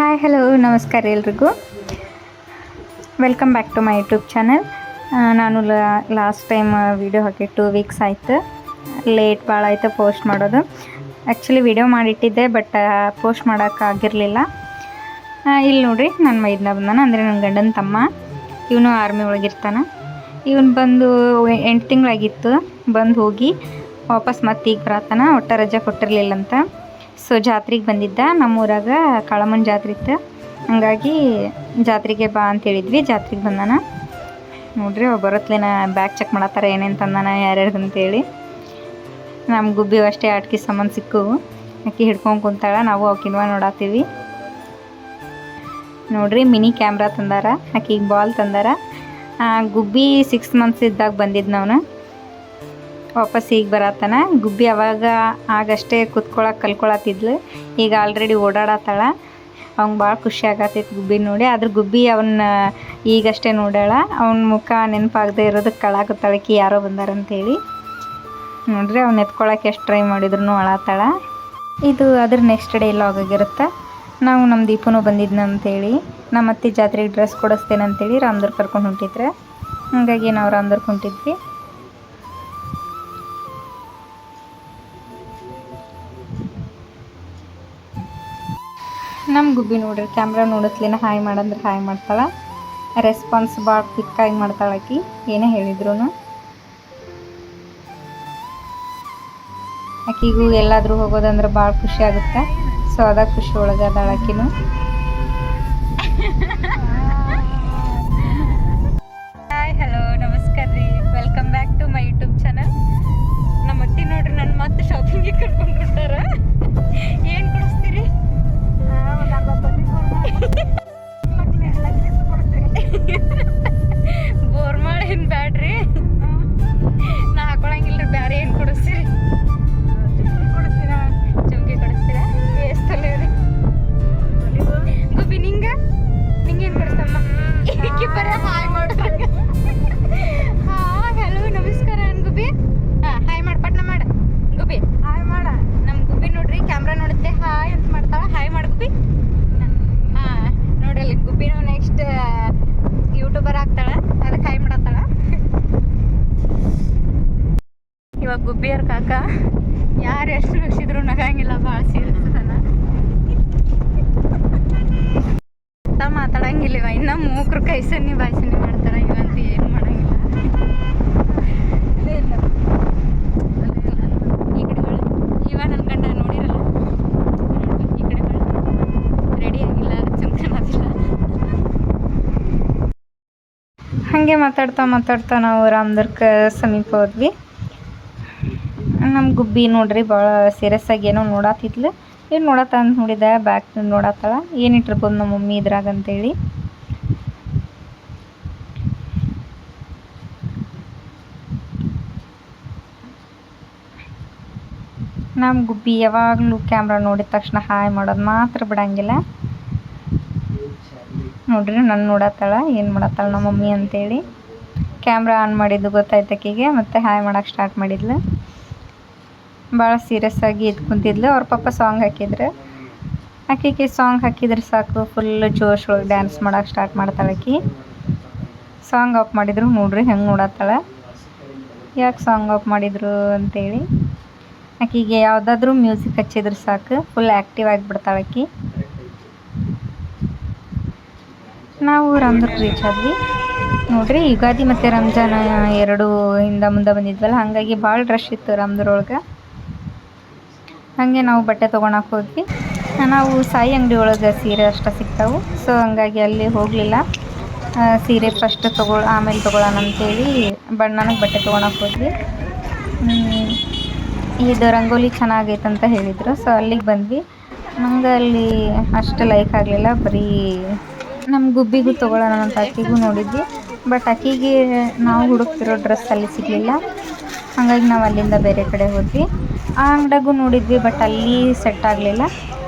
Hi hello ನಮಸ್ಕಾರ ಎಲ್ರಿಗೂ. Welcome back to my YouTube channel. ನಾನು ಲಾಸ್ಟ್ ಟೈಮ್ ವೀಡಿಯೋ ಹಾಕಿ 2 ವೀಕ್ಸ್ ಆಯಿತು. ಲೇಟ್ ಭಾಳ ಆಯಿತು ಪೋಸ್ಟ್ ಮಾಡೋದು. ಆ್ಯಕ್ಚುಲಿ ವಿಡಿಯೋ ಮಾಡಿಟ್ಟಿದ್ದೆ, ಬಟ್ ಪೋಸ್ಟ್ ಮಾಡೋಕ್ಕಾಗಿರಲಿಲ್ಲ. ಇಲ್ಲಿ ನೋಡಿರಿ, ನನ್ನ ಮೈದ್ನ ಬಂದಾನ, ಅಂದರೆ ನನ್ನ ಗಂಡನ ತಮ್ಮ. ಇವನು ಆರ್ಮಿ ಒಳಗಿರ್ತಾನೆ. ಇವನು ಬಂದು 8 ತಿಂಗಳಾಗಿತ್ತು ಬಂದು ಹೋಗಿ ವಾಪಸ್ ಮತ್ತೆ ಈಗ ಬರತ್ತಾನ. ಒಟ್ಟ ರಜೆ ಕೊಟ್ಟಿರಲಿಲ್ಲಂತ. ಸೊ ಜಾತ್ರೆಗೆ ಬಂದಿದ್ದ. ನಮ್ಮೂರಾಗ ಕಾಳಮ್ಮನ ಜಾತ್ರೆ ಇತ್ತು, ಹಂಗಾಗಿ ಜಾತ್ರೆಗೆ ಬಾ ಅಂತ ಹೇಳಿದ್ವಿ. ಜಾತ್ರೆಗೆ ಬಂದಾನ. ನೋಡ್ರಿ, ಬರತ್ಲೇನ ಬ್ಯಾಗ್ ಚೆಕ್ ಮಾಡತ್ತಾರ ಏನೇನು ತಂದಾನ ಯಾರ್ಯಾರ್ದು ಅಂತೇಳಿ. ನಮ್ಮ ಗುಬ್ಬಿ ಅಷ್ಟೇ ಆಟಿಕೆ ಸಾಮಾನು ಸಿಕ್ಕವು. ಆಕೆ ಹಿಡ್ಕೊಂಡು ಕುಂತಾಳ, ನಾವು ಅವಕಿನ್ವ ನೋಡತ್ತೀವಿ. ನೋಡ್ರಿ, ಮಿನಿ ಕ್ಯಾಮ್ರಾ ತಂದಾರ, ಆಕೆಗೆ ಬಾಲ್ ತಂದಾರ. ಗುಬ್ಬಿ 6 ಮಂತ್ಸ್ ಇದ್ದಾಗ ಬಂದಿದ್ದು ನಾವು. ವಾಪಸ್ ಈಗ ಬರತ್ತಾನ. ಗುಬ್ಬಿ ಅವಾಗ ಆಗಷ್ಟೇ ಕುತ್ಕೊಳಕ್ಕೆ ಕಲ್ಕೊಳತ್ತಿದ್ಲು. ಈಗ ಆಲ್ರೆಡಿ ಓಡಾಡತ್ತಾಳ. ಅವ್ನಿಗೆ ಭಾಳ ಖುಷಿ ಆಗತ್ತೈತಿ ಗುಬ್ಬಿ ನೋಡಿ. ಆದ್ರೆ ಗುಬ್ಬಿ ಅವನ್ನ ಈಗಷ್ಟೇ ನೋಡ್ಯಾಳ. ಅವನ ಮುಖ ನೆನಪಾಗದೆ ಇರೋದಕ್ಕೆ ಕಳಾಕತ್ತಾಳಕಿ ಯಾರೋ ಬಂದಾರಂತೇಳಿ. ನೋಡ್ರಿ, ಅವ್ನು ಎತ್ಕೊಳಕ್ಕೆ ಎಷ್ಟು ಟ್ರೈ ಮಾಡಿದ್ರು ಅಳತ್ತಾಳ. ಇದು ಅದ್ರ ನೆಕ್ಸ್ಟ್ ಡೇ ಲಾಗ್ ಆಗಿರುತ್ತೆ. ನಾವು ನಮ್ಮ ದೀಪನೂ ಬಂದಿದ್ನಂತೇಳಿ ನಮ್ಮ ಅತ್ತೆ ಜಾತ್ರೆಗೆ ಡ್ರೆಸ್ ಕೊಡಿಸ್ತೇನಂತೇಳಿ ರಾಮದುರ್ಗ ಕರ್ಕೊಂಡು ಹೊಂಟಿದ್ರೆ, ಹಾಗಾಗಿ ನಾವು ರಾಮದುರ್ಗ ಹೊಂಟಿದ್ವಿ. ನಮ್ಮ ಗುಬ್ಬಿ ನೋಡ್ರಿ, ಕ್ಯಾಮ್ರಾ ನೋಡಿಸ್ಲೇನ ಹಾಯ್ ಮಾಡಂದ್ರೆ ಹಾಯ್ ಮಾಡ್ತಾಳೆ. ರೆಸ್ಪಾನ್ಸ್ ಭಾಳ ಕ್ವಿಕ್ಕಾಗಿ ಮಾಡ್ತಾಳಕಿ, ಏನೇ ಹೇಳಿದ್ರು. ಆಕಿಗೂ ಎಲ್ಲಾದರೂ ಹೋಗೋದಂದ್ರೆ ಭಾಳ ಖುಷಿ ಆಗುತ್ತೆ. ಸೊ ಅದಾಗ ಖುಷಿ ಒಳಗದಾಳ ಆಕಿನೂ. ಹಾಯ್ ಹಲೋ ನಮಸ್ಕಾರ ರೀ, welcome back to my YouTube channel. ನಮ್ಮ ಅತ್ತಿ ನೋಡ್ರಿ ನನ್ನ ಮತ್ತೆ ಶಾಪಿಂಗಿಗೆ ಕರ್ಕೊಂಡು ಬಿಟ್ಟಾರ. ಏನು ಕೊಡಿಸ್ತೀರಿ? ಬೋರ್ಮಾಳ ಏನು ಬ್ಯಾಡ್ರಿ, ನಾ ಹಾಕೊಳಂಗಿಲ್ರಿ. ಬ್ಯಾರೆ ಏನು ಕೊಡಿಸ್ತೀರಿ? ಚುಮ್ಕಿ ಕೊಡಿಸ್ತೀರಾ? ಎಷ್ಟಲ್ಲೇ ರೀ ಗುಬ್ಬಿ? ನಿಂಗೇನು ಕೊಡಿಸ್ತಮ್ಮ? ಬರ ಹಾಯ್ ಮಾಡ್ರಿ. ಹಾಯ್ ಹಲೋ ನಮಸ್ಕಾರ ಅನ್ ಗುಬ್ಬಿ. ಹಾಯ್ ಮಾಡಿ, ಪಟ್ನ ಮಾಡ ಗುಬ್ಬಿ. ಹಾಯ್ ಮಾಡ. ನಮ್ಮ ಗುಬ್ಬಿ ನೋಡ್ರಿ, ಕ್ಯಾಮ್ರಾ ನೋಡುತ್ತೆ, ಹಾಯ್ ಅಂತ ಮಾಡ್ತಾಳ. ಹಾಯ್ ಮಾಡಿ ಗುಬ್ಬಿ. ನೋಡ್ರಿ, ಗುಬ್ಬಿನೂ ನೆಕ್ಸ್ಟ್ ಯೂಟ್ಯೂಬರ್ ಆಗ್ತಾಳೆ, ಅದಕ್ಕೆ ಹಾಯ್ ಮಾಡತ್ತಾಳ. ಇವಾಗ ಗುಬ್ಬಿಯರ್ ಕಾಕ ಯಾರು ಎಷ್ಟು ರಕ್ಷಿದ್ರು ನಗಂಗಿಲ್ಲ, ಭಾಳ ಸೀರಿಯಸ್ ಅದಾನ. ಮಾತಾಡಂಗಿಲ್ಲ ಇವ. ಇನ್ನ ಮೂಕ್ರು ಕೈ ಸನ್ನಿ ಬಾಯಿ ಸನ್ನಿ ಮಾಡ್ತಾರ. ಇವಂತ ಏನು ಮಾಡಂಗಿಲ್ಲ. ಈ ಕಡೆಗಳು ಇವ ನನ್ನ ಗಂಡ ನೋಡಿರಲ್ಲ, ಈ ಕಡೆಗಳು ರೆಡಿ ಆಗಿಲ್ಲ, ಚಂದ್ರನಾದಿಲ್ಲ. ಹಾಗೆ ಮಾತಾಡ್ತಾ ನಾವು ರಾಮದುರ್ಗ ಸಮೀಪ ಹೋದ್ವಿ. ನಮ್ಮ ಗುಬ್ಬಿ ನೋಡ್ರಿ ಭಾಳ ಸೀರಿಯಸ್ ಆಗಿ ಏನೋ ನೋಡತ್ತಿದ್ಲು. ಏನು ನೋಡತ್ತ ಅಂತ ನೋಡಿದೆ, ಬ್ಯಾಗ್ ನೋಡತ್ತಾಳ. ಏನಿಟ್ಟಿರ್ಬೋದು ನಮ್ಮ ಮಮ್ಮಿ ಇದ್ರಾಗ ಅಂತೇಳಿ. ನಮ್ಮ ಗುಬ್ಬಿ ಯಾವಾಗಲೂ ಕ್ಯಾಮ್ರಾ ನೋಡಿದ ತಕ್ಷಣ ಹಾಯ್ ಮಾಡೋದು ಮಾತ್ರ ಬಿಡಂಗಿಲ್ಲ. ನೋಡ್ರಿ, ನನ್ನ ನೋಡತ್ತಾಳ, ಏನು ಮಾಡತ್ತಾಳ ನಮ್ಮ ಮಮ್ಮಿ ಅಂತೇಳಿ. ಕ್ಯಾಮ್ರಾ ಆನ್ ಮಾಡಿದ್ದು ಗೊತ್ತಾಯ್ತಕ್ಕಿಗೆ, ಮತ್ತೆ ಹಾಯ್ ಮಾಡೋಕ್ಕೆ ಸ್ಟಾರ್ಟ್ ಮಾಡಿದ್ಲು. ಭಾಳ ಸೀರಿಯಸ್ ಆಗಿ ಎದ್ದು ಕುಂತಿದ್ಲು. ಅವ್ರ ಪಪ್ಪ ಸಾಂಗ್ ಹಾಕಿದ್ರು. ಆಕೆಗೆ ಸಾಂಗ್ ಹಾಕಿದ್ರೆ ಸಾಕು, ಫುಲ್ ಜೋಶ್ ಒಳಗೆ ಡ್ಯಾನ್ಸ್ ಮಾಡೋಕ್ಕೆ ಸ್ಟಾರ್ಟ್ ಮಾಡ್ತಾಳೆ ಆಕಿ. ಸಾಂಗ್ ಆಫ್ ಮಾಡಿದ್ರು ನೋಡ್ರಿ ಹೆಂಗೆ ನೋಡತ್ತಾಳೆ. ಯಾಕೆ ಸಾಂಗ್ ಆಫ್ ಮಾಡಿದ್ರು ಅಂತೇಳಿ. ಆಕೆಗೆ ಯಾವುದಾದ್ರೂ ಮ್ಯೂಸಿಕ್ ಹಚ್ಚಿದ್ರೆ ಸಾಕು, ಫುಲ್ ಆ್ಯಕ್ಟಿವ್ ಆಗಿಬಿಡ್ತಾಳೆ ಆಕಿ. ನಾವು ರಾಮದುರ್ಗ ರೀಚ್ ಆದ್ವಿ. ನೋಡ್ರಿ, ಯುಗಾದಿ ಮತ್ತು ರಂಜಾನ್ ಎರಡು ಹಿಂದೆ ಮುಂದೆ ಬಂದಿದ್ವಲ್ಲ, ಹಾಗಾಗಿ ಭಾಳ ರಶ್ ಇತ್ತು ರಾಮದುರ್ಗ ಒಳಗೆ. ಹಾಗೆ ನಾವು ಬಟ್ಟೆ ತೊಗೊಳಕ್ಕೆ ಹೋದ್ವಿ. ನಾವು ಸಾಯಿ ಅಂಗಡಿ ಒಳಗೆ ಸೀರೆ ಅಷ್ಟೇ ಸಿಗ್ತಾವೆ. ಸೊ ಹಂಗಾಗಿ ಅಲ್ಲಿ ಹೋಗಲಿಲ್ಲ. ಸೀರೆ ಫಸ್ಟ್ ಆಮೇಲೆ ತೊಗೊಳ್ಳೋಣ ಅಂತೇಳಿ ನನಗೆ ಬಟ್ಟೆ ತೊಗೊಳಕ್ಕೆ ಹೋದ್ವಿ. ಇದು ರಂಗೋಲಿ ಚೆನ್ನಾಗೈತೆ ಅಂತ ಹೇಳಿದರು. ಸೊ ಅಲ್ಲಿಗೆ ಬಂದ್ವಿ. ನಂಗೆ ಅಲ್ಲಿ ಅಷ್ಟು ಲೈಕ್ ಆಗಲಿಲ್ಲ. ಬರೀ ನಮ್ಮ ಗುಬ್ಬಿಗೂ ತೊಗೊಳ್ಳೋಣ ಅಂತ ಅಕ್ಕಿಗೂ ನೋಡಿದ್ವಿ. ಬಟ್ ಅಕ್ಕಿಗೆ ನಾವು ಹುಡುಕ್ತಿರೋ ಡ್ರೆಸ್ ಅಲ್ಲಿ ಸಿಗಲಿಲ್ಲ. ಹಾಗಾಗಿ ನಾವು ಅಲ್ಲಿಂದ ಬೇರೆ ಕಡೆ ಹೋದ್ವಿ. ಆ ಅಂಗಡಿಯಾಗೂ ನೋಡಿದ್ವಿ, ಬಟ್ ಅಲ್ಲಿ ಸೆಟ್ ಆಗಲಿಲ್ಲ.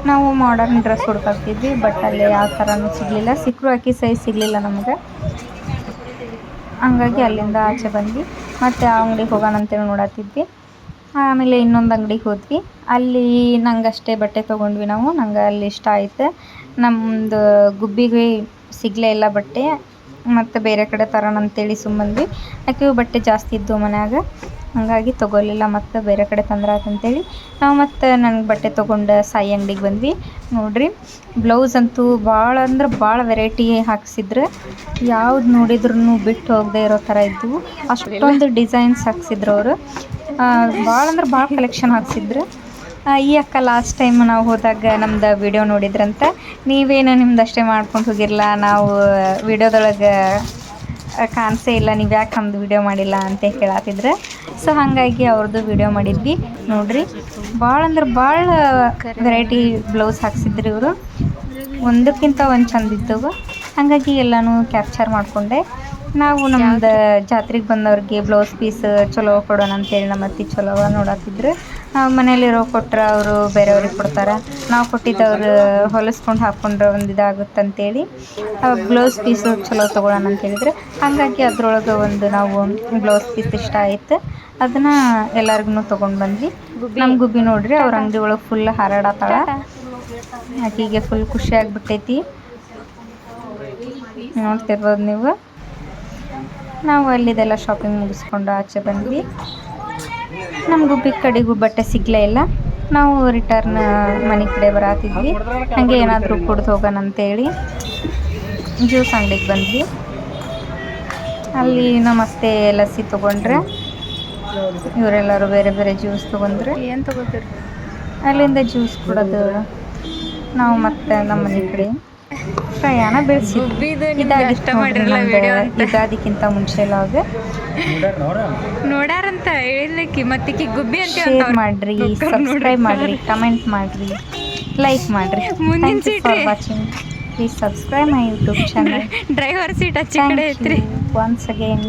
ನಾವು ಮಾಡರ್ನ್ ಡ್ರೆಸ್ ಹುಡ್ಕಾಕ್ತಿದ್ವಿ, ಬಟ್ ಅಲ್ಲಿ ಯಾವ ಥರನೂ ಸಿಗಲಿಲ್ಲ. ಸಿಕ್ಕರು ಅಕ್ಕಿ ಸೈಜ್ ಸಿಗಲಿಲ್ಲ ನಮಗೆ. ಹಂಗಾಗಿ ಅಲ್ಲಿಂದ ಆಚೆ ಬಂದ್ವಿ. ಮತ್ತು ಆ ಅಂಗಡಿಗೆ ಹೋಗೋಣ ಅಂತೇಳಿ ನೋಡತ್ತಿದ್ವಿ. ಆಮೇಲೆ ಇನ್ನೊಂದು ಅಂಗಡಿಗೆ ಹೋದ್ವಿ. ಅಲ್ಲಿ ನಂಗೆ ಅಷ್ಟೇ ಬಟ್ಟೆ ತೊಗೊಂಡ್ವಿ ನಾವು. ನಂಗೆ ಅಲ್ಲಿ ಇಷ್ಟ ಆಯ್ತು. ನಮ್ಮದು ಗುಬ್ಬಿಗೆ ಸಿಗಲೇ ಇಲ್ಲ ಬಟ್ಟೆ, ಮತ್ತು ಬೇರೆ ಕಡೆ ತರೋಣ ಅಂತೇಳಿ ಸುಮ್ಮಂದ್ವಿ. ಯಾಕೆ ಬಟ್ಟೆ ಜಾಸ್ತಿ ಇದ್ದು ಮನ್ಯಾಗ, ಹಾಗಾಗಿ ತೊಗೊಲಿಲ್ಲ. ಮತ್ತು ಬೇರೆ ಕಡೆ ತಂದ್ರಾತಂತೇಳಿ ನಾವು ಮತ್ತು ನನಗೆ ಬಟ್ಟೆ ತೊಗೊಂಡು ಸಾಯಿ ಅಂಗಡಿಗೆ ಬಂದ್ವಿ. ನೋಡಿರಿ ಬ್ಲೌಸ್ ಅಂತೂ ಭಾಳ ಅಂದ್ರೆ ಭಾಳ ವೆರೈಟಿ ಹಾಕ್ಸಿದ್ರು. ಯಾವ್ದು ನೋಡಿದ್ರೂ ಬಿಟ್ಟು ಹೋಗದೆ ಇರೋ ಥರ ಇದ್ದವು. ಅಷ್ಟೊಂದು ಡಿಸೈನ್ಸ್ ಹಾಕ್ಸಿದ್ರು ಅವರು. ಭಾಳ ಅಂದ್ರೆ ಭಾಳ ಕಲೆಕ್ಷನ್ ಹಾಕ್ಸಿದ್ರು. ಈ ಅಕ್ಕ ಲಾಸ್ಟ್ ಟೈಮ್ ನಾವು ಹೋದಾಗ ನಮ್ದು ವಿಡಿಯೋ ನೋಡಿದ್ರಂತ. ನೀವೇನು ನಿಮ್ದು ಅಷ್ಟೇ ಮಾಡ್ಕೊಂಡು ಹೋಗಿರಲ್ಲ, ನಾವು ವಿಡಿಯೋದೊಳಗೆ ಕಾಣಿಸೇ ಇಲ್ಲ, ನೀವು ಯಾಕೆ ನಮ್ಮದು ವಿಡಿಯೋ ಮಾಡಿಲ್ಲ ಅಂತ ಕೇಳತ್ತಿದ್ರು. ಸೊ ಹಾಗಾಗಿ ಅವ್ರದ್ದು ವಿಡಿಯೋ ಮಾಡಿದ್ವಿ. ನೋಡಿರಿ ಭಾಳ ಅಂದ್ರೆ ಭಾಳ ವೆರೈಟಿ ಬ್ಲೌಸ್ ಹಾಕ್ಸಿದ್ರು ಇವರು. ಒಂದಕ್ಕಿಂತ ಒಂದು ಚಂದ ಇದ್ದವು. ಹಾಗಾಗಿ ಎಲ್ಲನೂ ಕ್ಯಾಪ್ಚರ್ ಮಾಡಿಕೊಂಡೆ. ನಾವು ನಮ್ಮದು ಜಾತ್ರೆಗೆ ಬಂದವ್ರಿಗೆ ಬ್ಲೌಸ್ ಪೀಸ್ ಚಲೋ ಕೊಡೋಣ ಅಂತೇಳಿ ನಮ್ಮ ಅತ್ತೆ ಚಲೋ ನೋಡತ್ತಿದ್ರು. ಮನೇಲಿರೋ ಕೊಟ್ಟರೆ ಅವರು ಬೇರೆಯವ್ರಿಗೆ ಕೊಡ್ತಾರೆ, ನಾವು ಕೊಟ್ಟಿದ್ದವ್ರು ಹೊಲಿಸ್ಕೊಂಡು ಹಾಕ್ಕೊಂಡ್ರೆ ಒಂದು ಇದಾಗುತ್ತಂತೇಳಿ ಬ್ಲೌಸ್ ಪೀಸು ಚಲೋ ತೊಗೊಳ್ಳೋಣ ಅಂತೇಳಿದ್ರೆ, ಹಾಗಾಗಿ ಅದರೊಳಗೆ ಒಂದು ನಾವು ಬ್ಲೌಸ್ ಪೀಸ್ ಇಷ್ಟ ಆಯಿತು, ಅದನ್ನು ಎಲ್ಲರಿಗೂ ತೊಗೊಂಡು ಬಂದ್ವಿ. ನಮ್ಮ ಗುಬ್ಬಿ ನೋಡ್ರಿ ಅವ್ರ ಅಂಗಡಿ ಒಳಗೆ ಫುಲ್ ಹಾರಾಡತ್ತಾಳ. ಆಕೆಗೆ ಫುಲ್ ಖುಷಿ ಆಗಿಬಿಟ್ಟೈತಿ, ನೋಡ್ತಿರ್ಬೋದು ನೀವು. ನಾವು ಅಲ್ಲಿದೆಲ್ಲ ಶಾಪಿಂಗ್ ಮುಗಿಸ್ಕೊಂಡು ಆಚೆ ಬಂದ್ವಿ. ನಮ್ಮ ಗುಬ್ಬಿ ಕಡೆಗೂ ಬಟ್ಟೆ ಸಿಗಲೇ ಇಲ್ಲ. ನಾವು ರಿಟರ್ನ್ ಮನೆ ಕಡೆ ಬರತ್ತಿದ್ವಿ. ಹಾಗೆ ಏನಾದರೂ ಕುಡ್ದು ಹೋಗೋಣ ಅಂತೇಳಿ ಜ್ಯೂಸ್ ಅಂಗಡಿಗೆ ಬಂದ್ವಿ. ಅಲ್ಲಿ ನಮಸ್ತೆ ಲಸ್ಸಿ ತೊಗೊಂಡ್ರೆ, ಇವರೆಲ್ಲರೂ ಬೇರೆ ಬೇರೆ ಜ್ಯೂಸ್ ತೊಗೊಂಡ್ರೆ. ಏನು ತೊಗೋತೀರಿ? ಅಲ್ಲಿಂದ ಜ್ಯೂಸ್ ಕುಡೋದು ನಾವು ಮತ್ತೆ ನಮ್ಮ ಮನೆ ಕಡೆ ಪ್ರಯಾಣ ಬೆಳೆಸಿದ್ವಿ. ಇದಾದಕ್ಕಿಂತ ಮುಂಚೆ ಲಾಗ್ ನೋಡ್ಯಾರಂತ ಹೇಳಿಲ್ಲಕಿ ಮತ್ತಿಕ್ಕಿ ಗುಬ್ಬಿ ಅಂತ ಶೇರ್ ಮಾಡ್ರಿ, ಸಬ್ಸ್ಕ್ರೈಬ್ ಮಾಡ್ರಿ, ಕಮೆಂಟ್ ಮಾಡ್ರಿ, ಲೈಕ್ ಮಾಡ್ರಿ. Thank you for watching. Please subscribe my YouTube channel. Driver seat ಹಚ್ಚಿ ಕಡೆ ಐತ್ರಿ. Once again.